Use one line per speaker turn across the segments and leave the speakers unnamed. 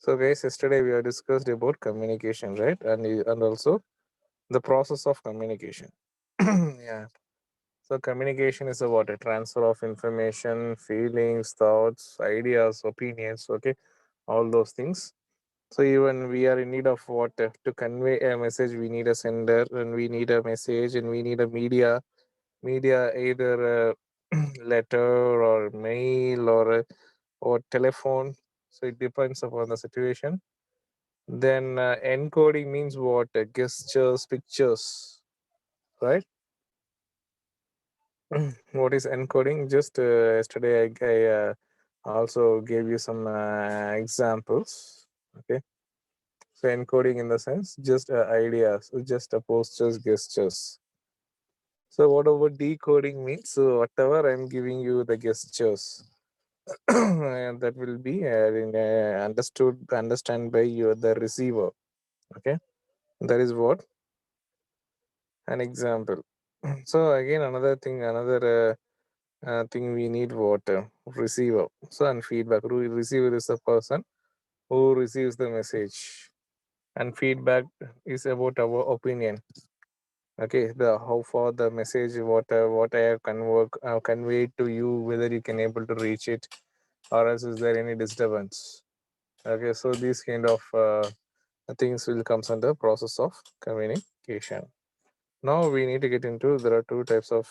So guys, yesterday we have discussed about communication, right? And also the process of communication. Yeah. So communication is about a transfer of information, feelings, thoughts, ideas, opinions, okay? All those things. So even we are in need of what to convey a message, we need a sender and we need a message and we need a media either a letter or mail or telephone. So it depends upon the situation. Then encoding means what? Gestures, pictures, right? What is encoding? Just yesterday I also gave you some examples. Okay, so encoding in the sense just ideas, just postures, gestures. So what about decoding means? So whatever I'm giving you the gestures, and that will be understand by you the receiver. Okay, that is what an example. So again another thing we need what receiver. So and feedback. Receiver is the person who receives the message, and feedback is about our opinion. Okay, the how far the message what I have conveyed to you, whether you can able to reach it, or else is there any disturbance. Okay, so these kind of things will comes under process of communication. Now we need to get into there are two types of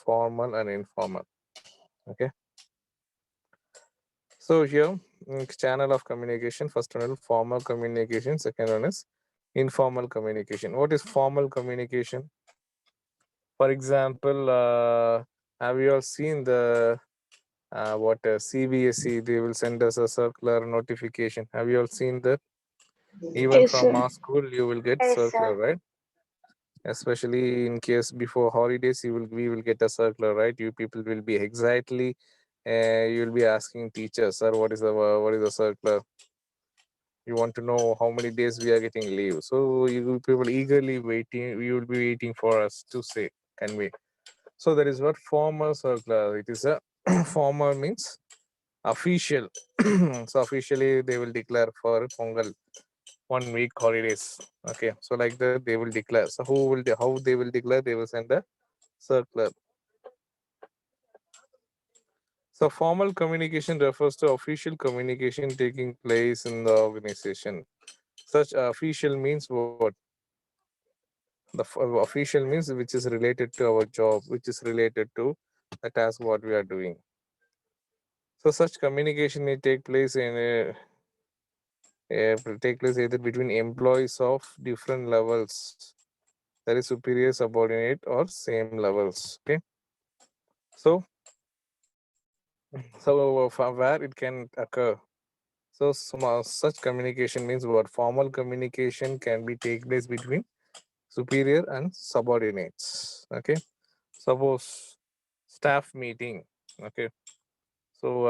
formal and informal. Okay, so here channel of communication. First one is formal communication. Second one is informal communication. What is formal communication? For example, have you all seen the what CBSE? They will send us a circular notification. Have you all seen that? Even
Yes,
from
sir.
our school, you will get circular, right? Especially in case before holidays, we will get a circular, right? You people will be exactly. You will be asking teachers, sir, what is the circular? You want to know how many days we are getting leave. So you people eagerly waiting. You will be waiting for us to say, can we? So that is what formal circular. It is a formal means official. So officially they will declare for Pongal 1 week holidays. Okay, so like that they will declare. So how they will declare? They will send a circular. So formal communication refers to official communication taking place in the organization. Such official means what? Official means which is related to our job, which is related to the task what we are doing. So such communication may take place will take place either between employees of different levels, that is superior, subordinate, or same levels. Okay. So from where it can occur. So such communication means what? Formal communication can be take place between superior and subordinates. Okay. Suppose staff meeting. Okay. So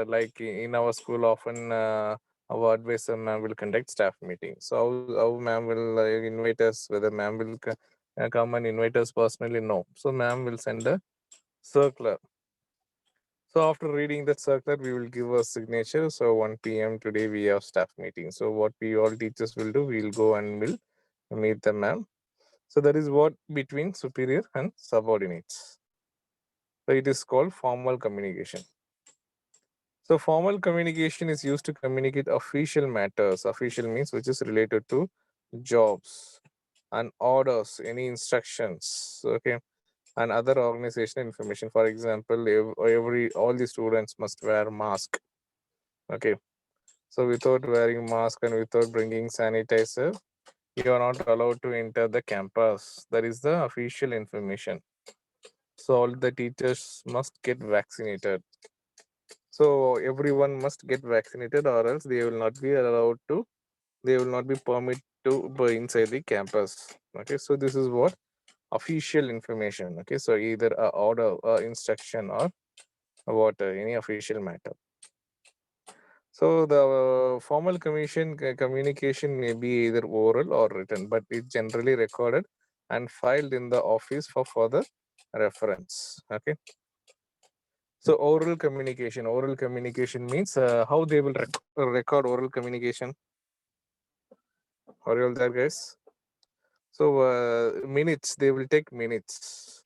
like in our school, often our advisor ma'am will conduct staff meeting. So how ma'am will invite us? Whether ma'am will come and invite us personally? No. So ma'am will send a circular. So after reading that circular, we will give a signature. So 1 p.m. today we have staff meeting. So what we all teachers will do, we'll go and will meet the ma'am. So that is what between superior and subordinates. So it is called formal communication. So formal communication is used to communicate official matters. Official means which is related to jobs and orders, any instructions, okay, and other organizational information. For example, every all the students must wear mask. Okay, so without wearing mask and without bringing sanitizer, you are not allowed to enter the campus. That is the official information. So all the teachers must get vaccinated. So everyone must get vaccinated, or else they will not be allowed to. They will not be permitted to be inside the campus. Okay, so this is what official information. Okay, so either a order, instruction, or what any official matter. So the formal communication may be either oral or written, but it's generally recorded and filed in the office for further reference. Okay. So oral communication. Oral communication means how they will record oral communication. Are you all there, guys? So minutes. They will take minutes.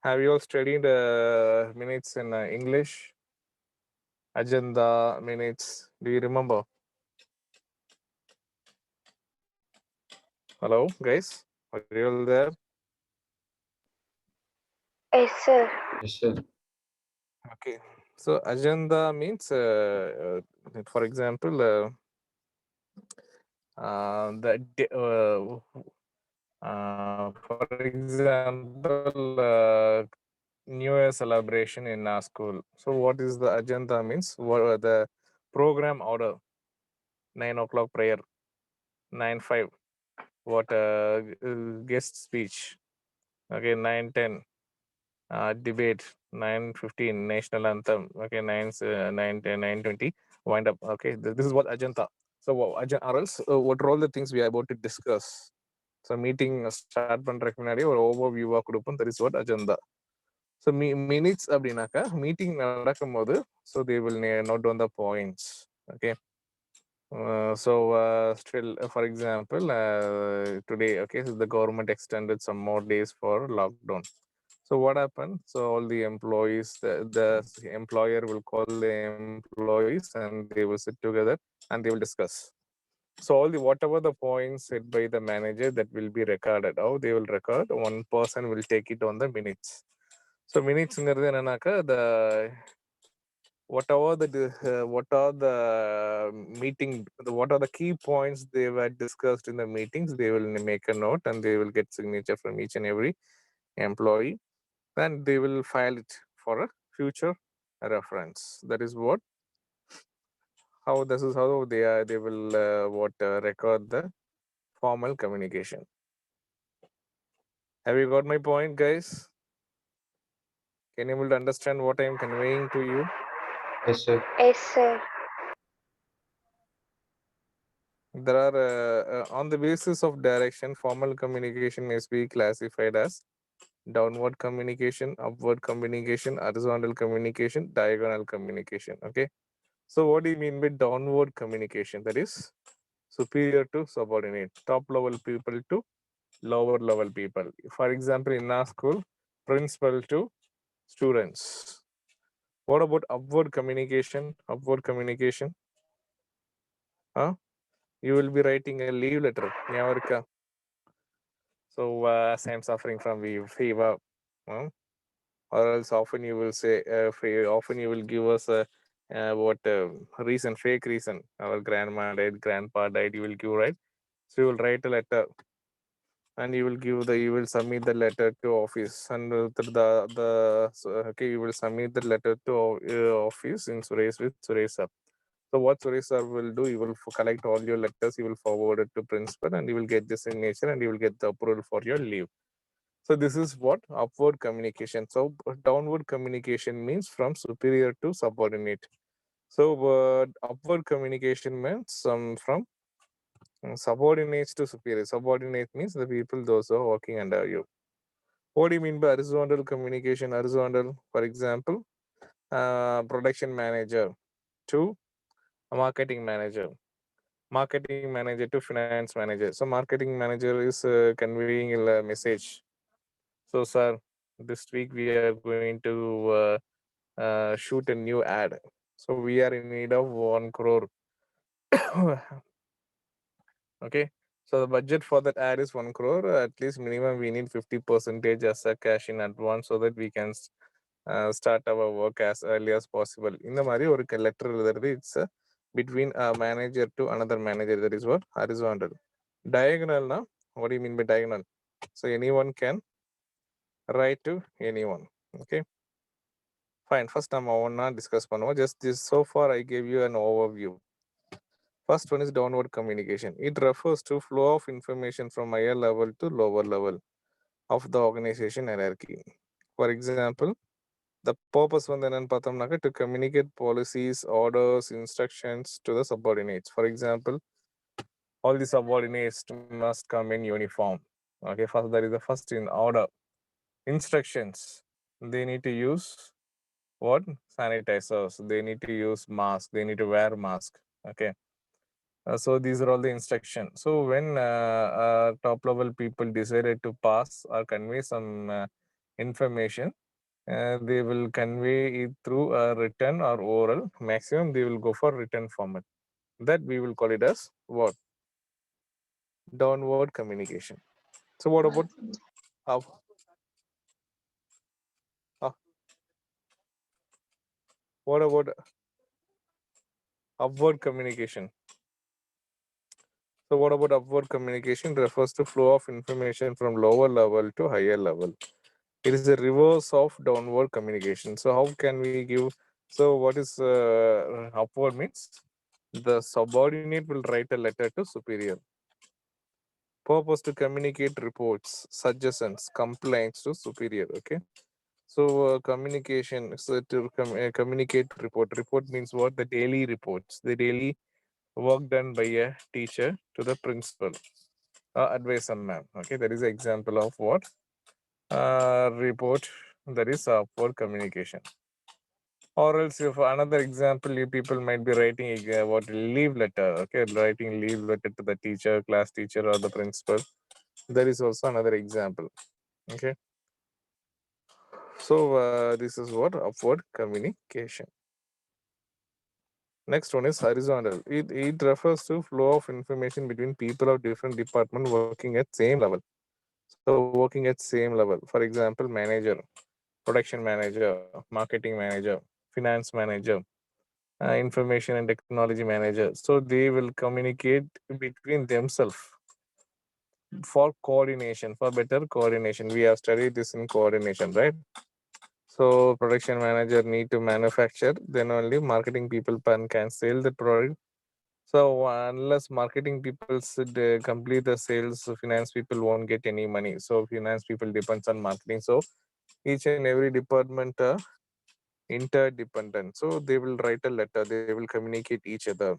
Have you all studied minutes in English? Agenda minutes. Do you remember? Hello, guys. Are you all there?
Yes, sir.
Yes, sir.
Okay. So agenda means, for example, for example, New Year celebration in our school. So what is the agenda means? What are the program order? 9 o'clock prayer, 9:05. What guest speech? Okay, 9:10. Debate 9:15 national anthem. Okay, 9:10 9:20 wind up. Okay, this is what agenda. So or else what are all the things we are about to discuss? So meeting start பண்றதுக்கு முன்னாடி ஒரு ஓவர்வியூவா கொடுப்போம். That is what agenda. So minutes அப்படின்னாக்கா meeting நடக்கும்போது so they will note down the points. Okay. Still, for example, today, okay, so the government extended some more days for lockdown. So what happened? So all the employees, the employer will call the employees and they will sit together and they will discuss. So all the whatever the points said by the manager that will be recorded. How they will record? One person will take it on the minutes. So minutes the whatever what are the meeting, what are the key points they were discussed in the meetings, they will make a note and they will get signature from each and every employee, and they will file it for a future reference. That is what how this is how they will record the formal communication. Have you got my point, guys? Can you able to understand what I am conveying to you?
Yes, sir.
Yes, sir.
There are on the basis of direction, formal communication may be classified as downward communication, upward communication, horizontal communication, diagonal communication. Okay. So what do you mean by downward communication? That is superior to subordinate, top level people to lower level people. For example, in our school, principal to students. What about upward communication? Upward communication. Huh? You will be writing a leave letter. So as I'm suffering from fever, or else often you will say, often you will give us a what reason, fake reason. Our grandma died, grandpa died. You will give, right? So you will write a letter, and you will submit the letter to office, and okay, you will submit the letter to office in Suresh with Suresh sir. So what Suresh sir will do, you will collect all your letters, you will forward it to principal, and you will get the signature, and you will get the approval for your leave. So this is what upward communication. So downward communication means from superior to subordinate. So upward communication means some from subordinates to superior. Subordinate means the people those who are working under you. What do you mean by horizontal communication? Horizontal, for example, production manager to a marketing manager, marketing manager to finance manager. So marketing manager is conveying a message. So sir, this week we are going to shoot a new ad. So we are in need of 1 crore. Okay. So the budget for that ad is 1 crore. At least minimum we need 50% as a cash in advance so that we can start our work as early as possible. In the Mari or letter, it's between a manager to another manager. That is what horizontal. Diagonal, na? What do you mean by diagonal? So anyone can write to anyone. Okay. Fine. First, I'm on discuss pannuvom. Just this so far, I gave you an overview. First one is downward communication. It refers to flow of information from higher level to lower level of the organization hierarchy. For example, the purpose one to communicate policies, orders, instructions to the subordinates. For example, all the subordinates must come in uniform. Okay, first that is the first in order. Instructions. They need to use what? Sanitizers. They need to use mask. They need to wear mask. Okay. So these are all the instructions. So when top level people decided to pass or convey some information, they will convey it through a written or oral. Maximum they will go for written format. That we will call it as what? Downward communication. So what about up, uh, what about upward communication? So what about upward communication? Refers to flow of information from lower level to higher level. It is a reverse of downward communication. So how can we give? So what is upward means? The subordinate will write a letter to superior. Purpose to communicate reports, suggestions, complaints to superior. Okay. So communication. So to communicate report. Report means what? The daily reports. The daily work done by a teacher to the principal. Advise a ma'am. Okay. That is an example of what? Report. That is upward communication. Or else, if another example, you people might be writing what leave letter. Okay, writing leave letter to the teacher, class teacher, or the principal. There is also another example. Okay, so this is what upward communication. Next one is horizontal. It refers to flow of information between people of different department working at same level. So working at same level. For example, manager, production manager, marketing manager, finance manager, information and technology manager. So they will communicate between themselves for coordination, for better coordination. We have studied this in coordination, right? So production manager need to manufacture, then only marketing people can sell the product. So unless marketing people should complete the sales, finance people won't get any money. So finance people depends on marketing. So each and every department interdependent. So they will write a letter. They will communicate each other.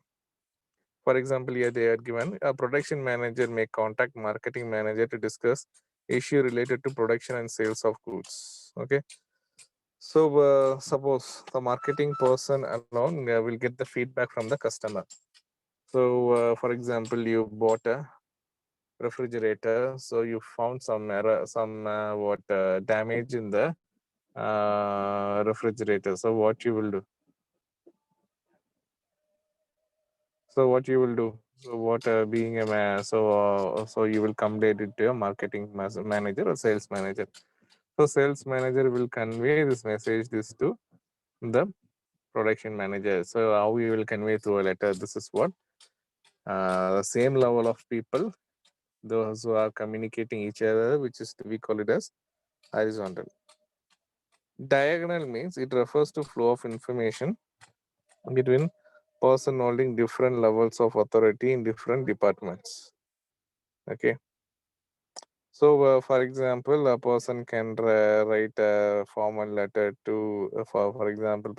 For example, here they are given a production manager may contact marketing manager to discuss issue related to production and sales of goods. Okay. So suppose the marketing person alone will get the feedback from the customer. So for example, you bought a refrigerator. So you found some error, some damage in the refrigerator. So what you will do? So what you will do? So what being a so you will convey it to a marketing manager or sales manager. So sales manager will convey this message this to the production manager. So how you will convey through a letter? This is what the same level of people, those who are communicating each other, which is we call it as horizontal. Diagonal means it refers to flow of information between person holding different levels of authority in different departments. Okay. So, for example, a person can write a formal letter to, for example,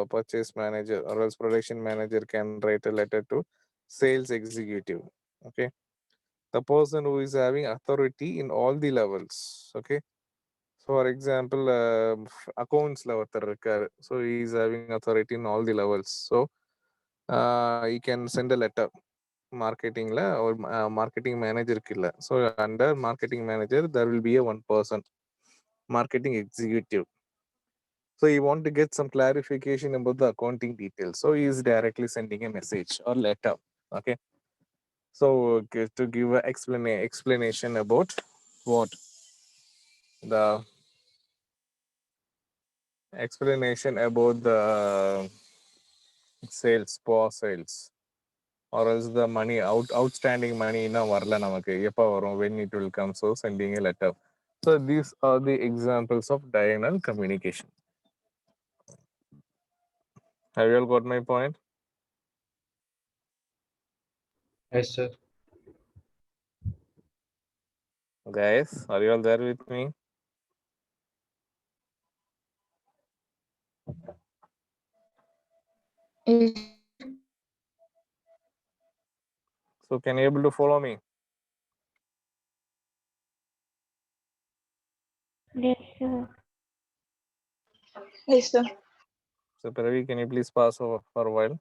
purchase manager, or else production manager can write a letter to sales executive. Okay, the person who is having authority in all the levels. Okay, so for example, accounts level, so he is having authority in all the levels. So he can send a letter marketingல or marketing manager இல்ல. So under marketing manager there will be a one person marketing executive. So you want to get some clarification about the accounting details. So he is directly sending a message or letter. Okay. So to give a explanation about what the explanation about the sales, poor sales, or else the money outstanding money இன்னும் வரல நமக்கு எப்போ வரும், when it will come, so sending a letter. So these are the examples of diagonal communication. Have you all got my point?
Yes, sir.
Guys, are you all there with me?
Yes,
So can you able to follow me?
yes, sir. Yes, sir.
So Pravi, can you please pass over for a while?